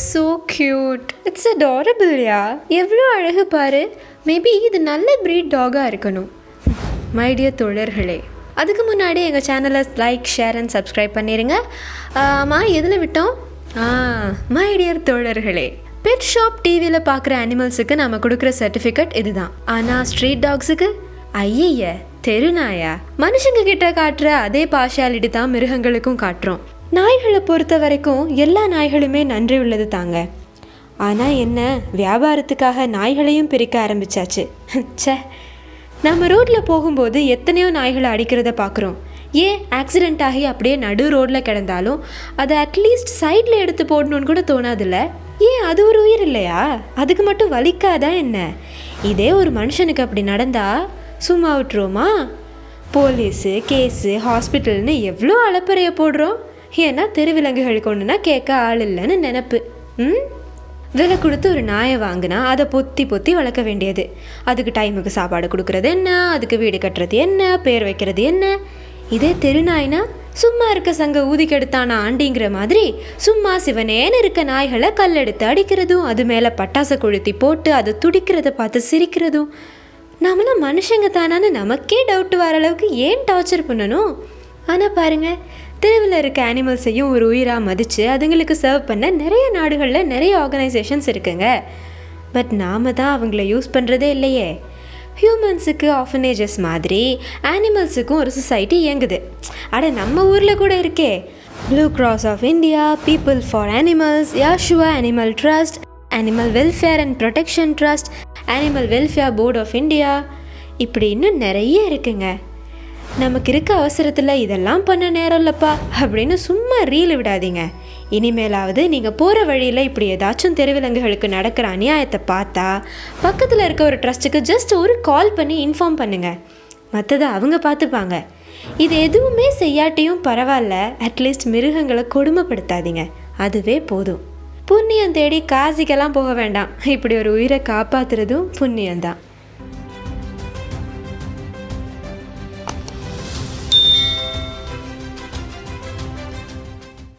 So cute. It's adorable யா. எவ்வளோ அழகு பாரு. மேபி இது நல்ல ப்ரீட் டாகாக இருக்கணும். மை டியர் தோழர்களே, அதுக்கு முன்னாடி எங்கள் சேனலை லைக், ஷேர் அண்ட் சப்ஸ்கிரைப் பண்ணிடுங்க. எதில் விட்டோம்? மை டியர் தோழர்களே, பெட் ஷாப் டிவியில் பார்க்குற அனிமல்ஸுக்கு நம்ம கொடுக்குற சர்டிஃபிகேட் இதுதான். ஆனால் ஸ்ட்ரீட் டாக்ஸுக்கு ஐய தெருநாயா. மனுஷங்க கிட்ட காட்டுற அதே பார்ஷியாலிட்டி தான் மிருகங்களுக்கும் காட்டுறோம். நாய்களை பொறுத்த வரைக்கும் எல்லா நாய்களுமே நன்றி உள்ளது தாங்க. ஆனால் என்ன, வியாபாரத்துக்காக நாய்களையும் பிரிக்க ஆரம்பிச்சாச்சு. சே, நம்ம ரோட்டில் போகும்போது எத்தனையோ நாய்களை அடிக்கிறத பார்க்குறோம். ஏன் ஆக்சிடெண்ட் ஆகி அப்படியே நடு ரோட்டில் கிடந்தாலும் அதை அட்லீஸ்ட் சைடில் எடுத்து போடணுன்னு கூட தோணாதில்ல. ஏன் அது ஒரு உயிர் இல்லையா? அதுக்கு மட்டும் வலிக்காதா என்ன? இதே ஒரு மனுஷனுக்கு அப்படி நடந்தா சும்மா விட்டுருவோமா? போலீஸு, கேஸு, ஹாஸ்பிட்டல்னு எவ்வளோ அலப்பறைய போடுறோம். ஏன்னா தெருவிலங்குகளுக்கு ஒன்றுனா கேட்க ஆள் இல்லைன்னு நினப்பு. விலை கொடுத்து ஒரு நாயை வாங்கினா அதை பொத்தி பொத்தி வளர்க்க வேண்டியது. அதுக்கு டைமுக்கு சாப்பாடு கொடுக்கறது என்ன, அதுக்கு வீடு கட்டுறது என்ன, பேர் வைக்கிறது என்ன. இதே தெருநாய்னா சும்மா இருக்க சங்க ஊதிக்கெடுத்தானா ஆண்டிங்கிற மாதிரி சும்மா சிவனேன்னு இருக்க நாய்களை கல்லெடுத்து அடிக்கிறதும், அது மேலே பட்டாசை கொளுத்தி போட்டு அதை துடிக்கிறத பார்த்து சிரிக்கிறதும். நம்மளாம் மனுஷங்க தானான்னு நமக்கே டவுட் வர அளவுக்கு ஏன் டார்ச்சர் பண்ணணும்? ஆனால் பாருங்கள், தெருவில் இருக்க அனிமல்ஸையும் ஒரு உயிராக மதித்து அதுங்களுக்கு சர்வ் பண்ண நிறைய நாடுகளில் நிறைய ஆர்கனைசேஷன்ஸ் இருக்குங்க. பட் நாம் தான் அவங்கள யூஸ் பண்ணுறதே இல்லையே. ஹியூமன்ஸுக்கு ஆர்ஃபனேஜஸ் மாதிரி அனிமல்ஸுக்கும் ஒரு சொசைட்டி இயங்குது. நம்ம ஊரில் கூட இருக்கே. Blue cross of India, people for animals, Yashua animal trust, animal welfare and protection trust, animal welfare board of India, இப்படி இன்னும் நிறைய இருக்குங்க. நமக்கு இருக்க அவசரத்தில் இதெல்லாம் பண்ண நேரம் இல்லைப்பா அப்படின்னு சும்மா ரீல் விடாதீங்க. இனிமேலாவது நீங்கள் போகிற வழியில் இப்படி ஏதாச்சும் தெருவிலங்குகளுக்கு நடக்கிற அநியாயத்தை பார்த்தா பக்கத்தில் இருக்க ஒரு ட்ரஸ்ட்டுக்கு ஜஸ்ட் ஒரு கால் பண்ணி இன்ஃபார்ம் பண்ணுங்கள். மற்றதை அவங்க பார்த்துப்பாங்க. இது எதுவுமே செய்யாட்டியும் பரவாயில்ல, அட்லீஸ்ட் மிருகங்களை கொடுமைப்படுத்தாதீங்க, அதுவே போதும். புண்ணியம் தேடி காசிக்கெல்லாம் போக வேண்டாம். இப்படி ஒரு உயிரை காப்பாற்றுறதும் புண்ணியம்தான்.